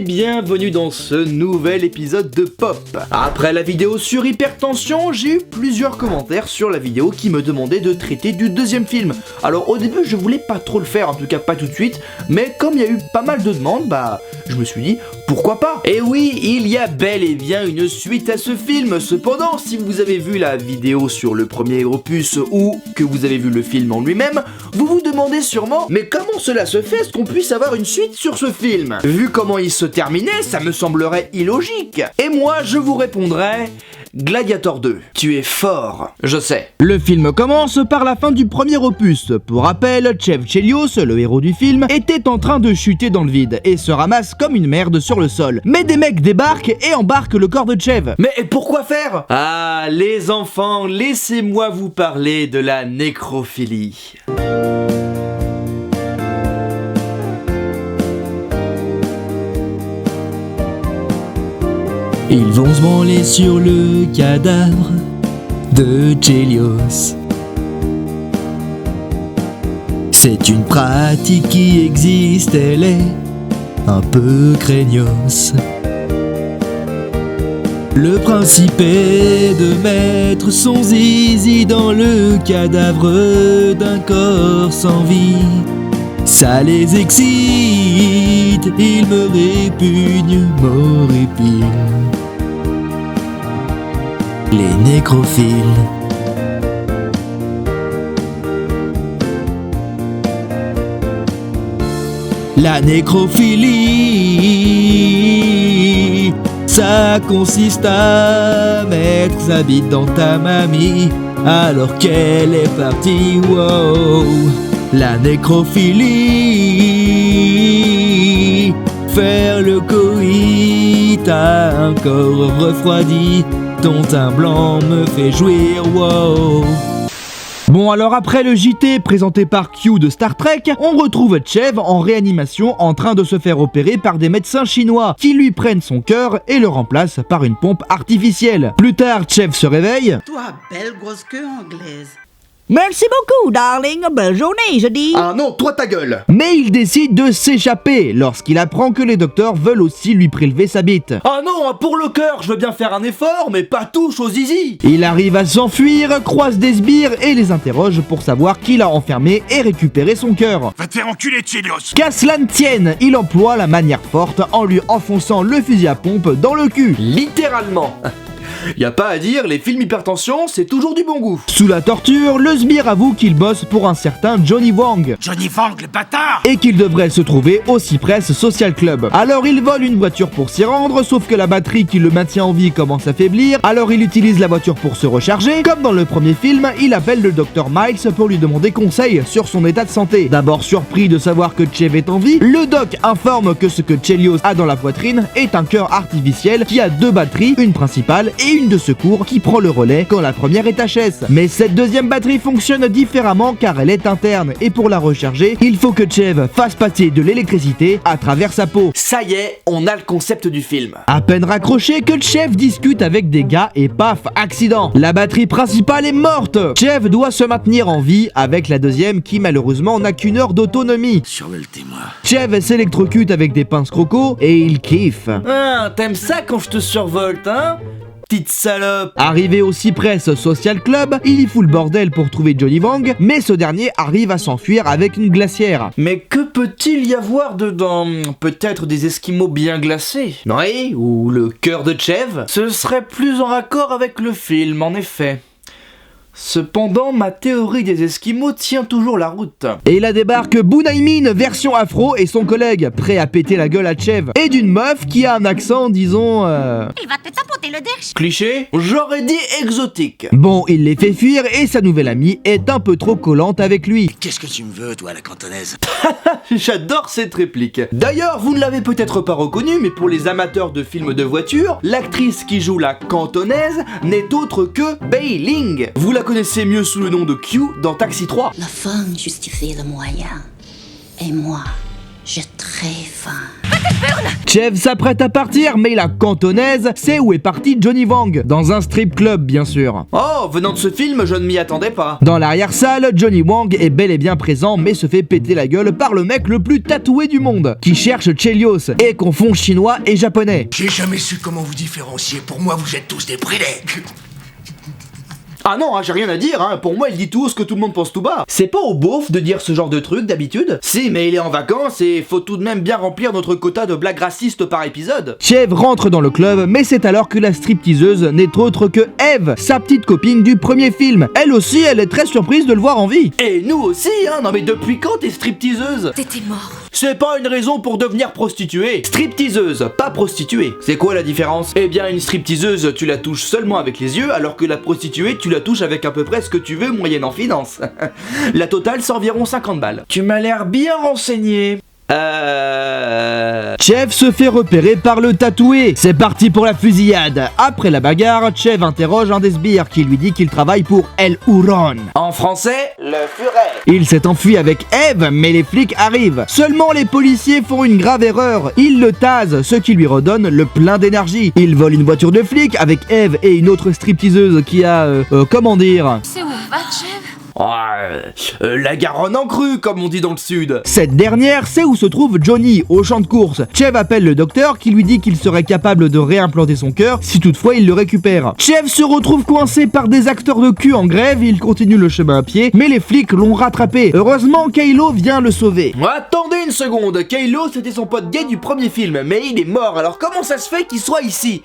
bienvenue dans ce nouvel épisode de Pop. Après la vidéo sur Hypertension, j'ai eu plusieurs commentaires sur la vidéo qui me demandaient de traiter du deuxième film. Alors au début je voulais pas trop le faire, en tout cas pas tout de suite, mais comme il y a eu pas mal de demandes, je me suis dit pourquoi pas. Et oui, il y a bel et bien une suite à ce film. Cependant, si vous avez vu la vidéo sur le premier opus ou que vous avez vu le film en lui-même, vous vous demandez sûrement mais comment cela se fait est-ce qu'on puisse avoir une suite sur ce film? Vu comment il se terminait, ça me semblerait illogique. Et moi, je vous répondrai... Gladiator 2, tu es fort, je sais. Le film commence par la fin du premier opus. Pour rappel, Chev Chelios, le héros du film, était en train de chuter dans le vide et se ramasse comme une merde sur le sol. Mais des mecs débarquent et embarquent le corps de Chev. Mais pourquoi faire? Ah, les enfants, laissez-moi vous parler de la nécrophilie. Ils vont se branler sur le cadavre de Chelios. C'est une pratique qui existe, elle est un peu craignos. Le principe est de mettre son zizi dans le cadavre d'un corps sans vie. Ça les excite, ils me répugnent, m'horripilent. Les nécrophiles. La nécrophilie, ça consiste à mettre sa bite dans ta mamie alors qu'elle est partie, wow. La nécrophilie, faire le coït à un corps refroidi, ton teint blanc me fait jouir, wow. Bon alors après le JT présenté par Q de Star Trek, on retrouve Chev en réanimation en train de se faire opérer par des médecins chinois qui lui prennent son cœur et le remplacent par une pompe artificielle. Plus tard, Chev se réveille. Toi, belle grosse queue anglaise. Merci beaucoup, darling. Belle journée, je dis. Ah non, toi ta gueule. Mais il décide de s'échapper lorsqu'il apprend que les docteurs veulent aussi lui prélever sa bite. Ah non, pour le cœur, je veux bien faire un effort, mais pas touche au zizi. Il arrive à s'enfuir, croise des sbires et les interroge pour savoir qui l'a enfermé et récupérer son cœur. Va te faire enculer, Chelios. Qu'à cela ne tienne, il emploie la manière forte en lui enfonçant le fusil à pompe dans le cul. Littéralement. Y a pas à dire, les films Hypertension, c'est toujours du bon goût. Sous la torture, le sbire avoue qu'il bosse pour un certain Johnny Wang. Johnny Wang, le bâtard. Et qu'il devrait se trouver au Cypress Social Club. Alors il vole une voiture pour s'y rendre, sauf que la batterie qui le maintient en vie commence à faiblir, alors il utilise la voiture pour se recharger. Comme dans le premier film, il appelle le Dr Miles pour lui demander conseil sur son état de santé. D'abord surpris de savoir que Chev est en vie, le doc informe que ce que Chelios a dans la poitrine est un cœur artificiel qui a deux batteries, une principale et une de secours qui prend le relais quand la première est HS. Mais cette deuxième batterie fonctionne différemment car elle est interne et pour la recharger, il faut que Chev fasse passer de l'électricité à travers sa peau. Ça y est, on a le concept du film. À peine raccroché que Chev discute avec des gars et paf, accident. La batterie principale est morte. Chev doit se maintenir en vie avec la deuxième qui malheureusement n'a qu'une heure d'autonomie. Survoltez-moi. Chev s'électrocute avec des pinces croco et il kiffe. Ah, t'aimes ça quand je te survolte, hein? Petite salope. Arrivé au Cypress Social Club, il y fout le bordel pour trouver Johnny Wang, mais ce dernier arrive à s'enfuir avec une glacière. Mais que peut-il y avoir dedans? Peut-être des esquimaux bien glacés? Oui, ou le cœur de Chev? Ce serait plus en raccord avec le film, en effet. Cependant, ma théorie des Esquimaux tient toujours la route. Et là débarque Bunaimin, version afro, et son collègue, prêt à péter la gueule à Chev. Et d'une meuf qui a un accent, disons... Il va te tapoter le derche. Cliché? J'aurais dit exotique. Bon, il les fait fuir, et sa nouvelle amie est un peu trop collante avec lui. Qu'est-ce que tu me veux, toi, la cantonaise? J'adore cette réplique. D'ailleurs, vous ne l'avez peut-être pas reconnue, mais pour les amateurs de films de voiture, l'actrice qui joue la cantonaise n'est autre que Bai Ling. Vous la connaissez mieux sous le nom de Q dans Taxi 3. La fin justifie le moyen. Et moi, J'ai très faim. Chev s'apprête à partir, mais la cantonaise sait où est parti Johnny Wang, dans un strip club bien sûr. Oh, venant de ce film, je ne m'y attendais pas. Dans l'arrière-salle, Johnny Wang est bel et bien présent, mais se fait péter la gueule par le mec le plus tatoué du monde, qui cherche Chelios et confond chinois et japonais. J'ai jamais su comment vous différencier. Pour moi, vous êtes tous des brilets. Ah non, hein, j'ai rien à dire, hein. Pour moi il dit tout ce que tout le monde pense tout bas. C'est pas au beauf de dire ce genre de truc d'habitude. Si, mais il est en vacances et faut tout de même bien remplir notre quota de blagues racistes par épisode. Chev rentre dans le club, mais c'est alors que la stripteaseuse n'est autre que Eve, sa petite copine du premier film. Elle aussi, elle est très surprise de le voir en vie. Et nous aussi, hein. Non mais depuis quand t'es stripteaseuse? T'étais mort. C'est pas une raison pour devenir prostituée. Stripteaseuse, pas prostituée. C'est quoi la différence? Eh bien, une stripteaseuse, tu la touches seulement avec les yeux, alors que la prostituée, tu la touches avec à peu près ce que tu veux, moyennant finance. La totale, c'est environ 50 balles. Tu m'as l'air bien renseigné. Chev se fait repérer par le tatoué. C'est parti pour la fusillade. Après la bagarre, Chev interroge un des sbires qui lui dit qu'il travaille pour El Huron. En français, le furet. Il s'est enfui avec Eve, mais les flics arrivent. Seulement les policiers font une grave erreur. Ils le tasent, ce qui lui redonne le plein d'énergie. Ils volent une voiture de flic avec Eve et une autre stripteaseuse qui a, comment dire... C'est où va, Chev? La Garonne en crue, comme on dit dans le sud. Cette dernière sait où se trouve Johnny, au champ de course. Chev appelle le docteur qui lui dit qu'il serait capable de réimplanter son cœur si toutefois il le récupère. Chev se retrouve coincé par des acteurs de cul en grève, il continue le chemin à pied, mais les flics l'ont rattrapé. Heureusement, Kylo vient le sauver. Attendez une seconde, Kylo c'était son pote gay du premier film, mais il est mort, alors comment ça se fait qu'il soit ici?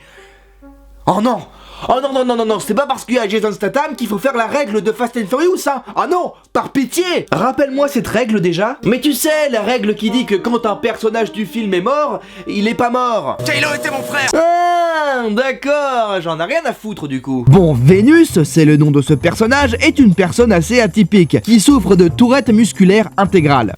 Oh non! Oh non, non, non, non, non, c'est pas parce qu'il y a Jason Statham qu'il faut faire la règle de Fast and Furious, hein. Ah non, par pitié. Rappelle-moi cette règle déjà. Mais tu sais, la règle qui dit que quand un personnage du film est mort, il est pas mort. Kylo était mon frère. Ah, d'accord, j'en ai rien à foutre du coup. Bon, Vénus, c'est le nom de ce personnage, est une personne assez atypique, qui souffre de tourette musculaire intégrale.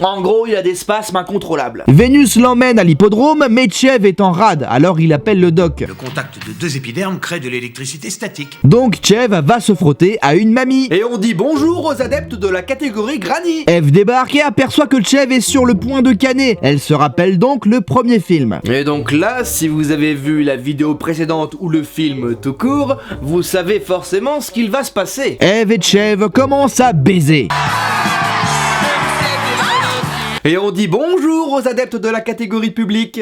En gros, il a des spasmes incontrôlables. Vénus l'emmène à l'hippodrome, mais Chev est en rade, alors il appelle le doc. Le contact de deux épidermes crée de l'électricité statique. Donc Chev va se frotter à une mamie. Et on dit bonjour aux adeptes de la catégorie Granny. Eve débarque et aperçoit que Chev est sur le point de canner. Elle se rappelle donc le premier film. Et donc là, si vous avez vu la vidéo précédente ou le film tout court, vous savez forcément ce qu'il va se passer. Eve et Chev commencent à baiser. Et on dit bonjour aux adeptes de la catégorie publique.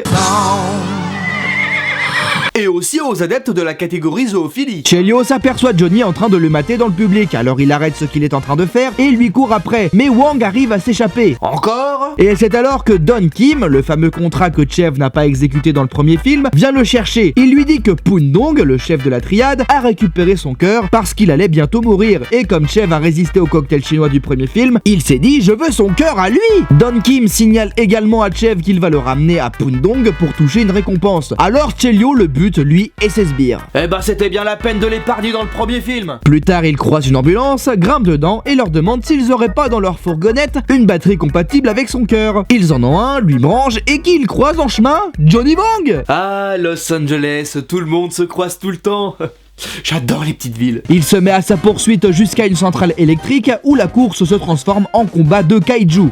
Et aussi aux adeptes de la catégorie zoophilie. Chelios aperçoit Johnny en train de le mater dans le public, alors il arrête ce qu'il est en train de faire et lui court après. Mais Wang arrive à s'échapper. Encore? Et c'est alors que Don Kim, le fameux contrat que Chev n'a pas exécuté dans le premier film, vient le chercher. Il lui dit que Pundong, le chef de la triade, a récupéré son cœur parce qu'il allait bientôt mourir. Et comme Chev a résisté au cocktail chinois du premier film, il s'est dit « Je veux son cœur à lui !» Don Kim signale également à Chev qu'il va le ramener à Pundong pour toucher une récompense. Alors Chelio le bute, lui et ses sbires. Eh ben c'était bien la peine de l'épargner dans le premier film. Plus tard, ils croisent une ambulance, grimpent dedans et leur demandent s'ils auraient pas dans leur fourgonnette une batterie compatible avec son cœur. Ils en ont un, lui branchent et qui ils croisent en chemin? Johnny Wang. Ah, Los Angeles, tout le monde se croise tout le temps. J'adore les petites villes. Il se met à sa poursuite jusqu'à une centrale électrique où la course se transforme en combat de kaiju.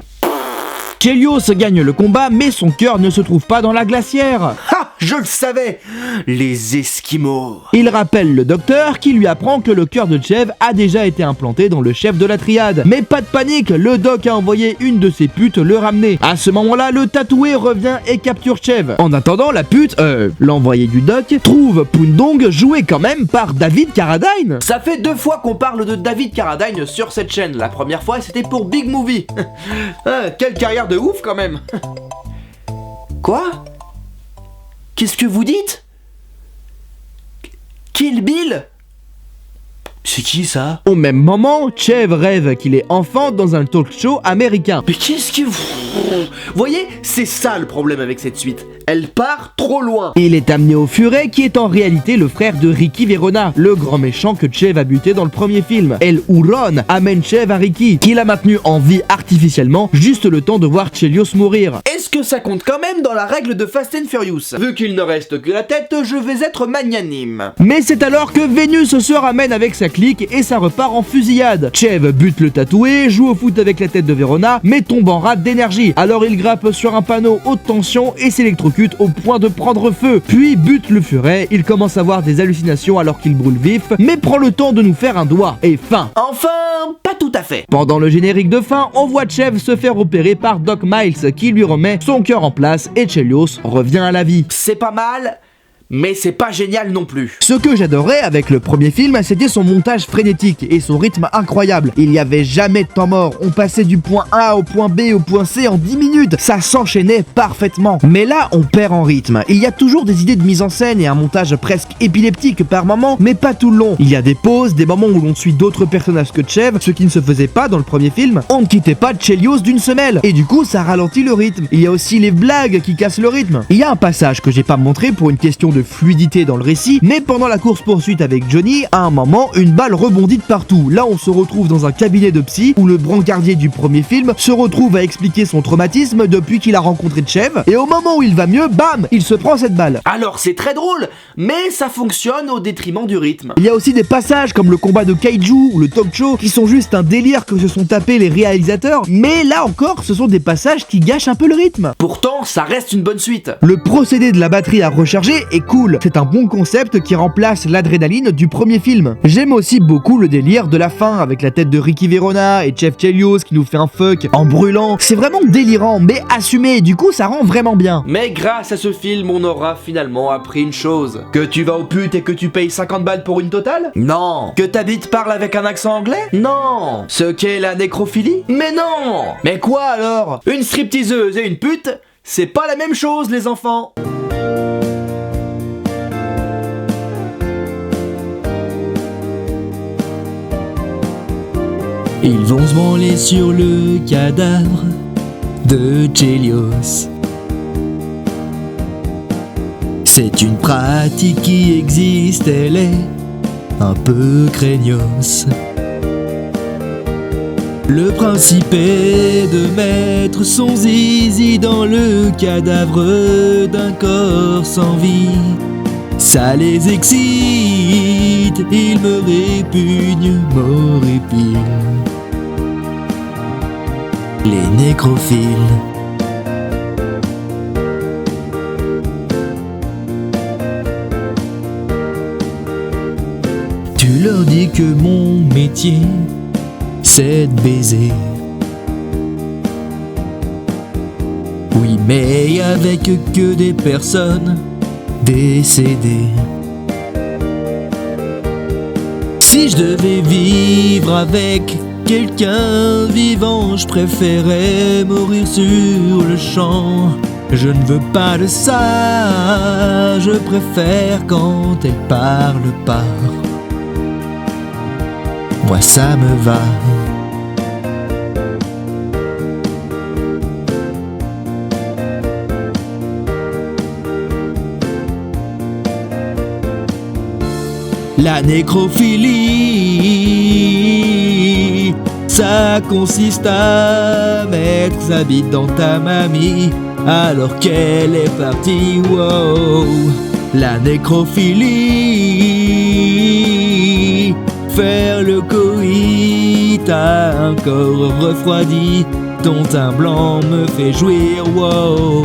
Chelios gagne le combat, mais son cœur ne se trouve pas dans la glacière. Ah, je le savais. Les Esquimaux. Il rappelle le docteur qui lui apprend que le cœur de Chev a déjà été implanté dans le chef de la triade. Mais pas de panique, le doc a envoyé une de ses putes le ramener. À ce moment-là, le tatoué revient et capture Chev. En attendant, la pute, l'envoyé du doc, trouve Pundong joué quand même par David Carradine. Ça fait 2 fois qu'on parle de David Carradine sur cette chaîne. La première fois, c'était pour Big Movie. Ah, quelle carrière de ouf quand même. Quoi? Qu'est-ce que vous dites? Kill Bill? C'est qui ça? Au même moment, Chev rêve qu'il est enfant dans un talk show américain. Mais qu'est-ce que vous... voyez, c'est ça le problème avec cette suite. Elle part trop loin. Il est amené au furet qui est en réalité le frère de Ricky Verona, le grand méchant que Chev a buté dans le premier film. El Huron amène Chev à Ricky, qui l'a maintenu en vie artificiellement, juste le temps de voir Chelios mourir. Est-ce que ça compte quand même dans la règle de Fast and Furious? Vu qu'il ne reste que la tête, je vais être magnanime. Mais c'est alors que Vénus se ramène avec sa clique et ça repart en fusillade. Chev bute le tatoué, joue au foot avec la tête de Verona, mais tombe en rate d'énergie. Alors il grappe sur un panneau haute tension et s'électrocute au point de prendre feu. Puis bute le furet, il commence à avoir des hallucinations alors qu'il brûle vif, mais prend le temps de nous faire un doigt. Et fin. Enfin, pas tout à fait. Pendant le générique de fin, on voit Chev se faire opérer par Doc Miles qui lui remet son cœur en place et Chelios revient à la vie. C'est pas mal, mais c'est pas génial non plus. Ce que j'adorais avec le premier film, c'était son montage frénétique et son rythme incroyable. Il n'y avait jamais de temps mort, on passait du point A au point B au point C en 10 minutes, ça s'enchaînait parfaitement. Mais là, on perd en rythme. Il y a toujours des idées de mise en scène et un montage presque épileptique par moment, mais pas tout le long. Il y a des pauses, des moments où l'on suit d'autres personnages que Chev, ce qui ne se faisait pas dans le premier film. On ne quittait pas Chelios d'une semelle, et du coup, ça ralentit le rythme. Il y a aussi les blagues qui cassent le rythme. Il y a un passage que j'ai pas montré pour une question de fluidité dans le récit, mais pendant la course-poursuite avec Johnny, à un moment, une balle rebondit de partout. Là, on se retrouve dans un cabinet de psy où le brancardier du premier film se retrouve à expliquer son traumatisme depuis qu'il a rencontré Chev, et au moment où il va mieux, bam, il se prend cette balle. Alors c'est très drôle, mais ça fonctionne au détriment du rythme. Il y a aussi des passages comme le combat de Kaiju ou le talk show qui sont juste un délire que se sont tapés les réalisateurs, mais là encore, ce sont des passages qui gâchent un peu le rythme. Pourtant, ça reste une bonne suite. Le procédé de la batterie à recharger est cool. C'est un bon concept qui remplace l'adrénaline du premier film. J'aime aussi beaucoup le délire de la fin avec la tête de Ricky Verona et Chev Chelios qui nous fait un fuck en brûlant. C'est vraiment délirant mais assumé, du coup ça rend vraiment bien. Mais grâce à ce film, on aura finalement appris une chose. Que tu vas au pute et que tu payes 50 balles pour une totale? Non. Que ta bite parle avec un accent anglais? Non. Ce qu'est la nécrophilie? Mais non. Mais quoi alors? Une stripteaseuse et une pute, c'est pas la même chose les enfants. Ils vont se branler sur le cadavre de Chelios. C'est une pratique qui existe, elle est un peu craignos. Le principe est de mettre son zizi dans le cadavre d'un corps sans vie. Ça les excite, ils me répugnent, m'horripilent. Les nécrophiles. Tu leur dis que mon métier, c'est de baiser. Oui, mais avec que des personnes décédées. Si je devais vivre avec quelqu'un vivant, je préférais mourir sur le champ. Je ne veux pas de ça, je préfère quand elle parle pas. Moi ça me va. La nécrophilie, ça consiste à mettre sa bite dans ta mamie alors qu'elle est partie, wow. La nécrophilie, faire le coït à un corps refroidi dont un blanc me fait jouir, wow.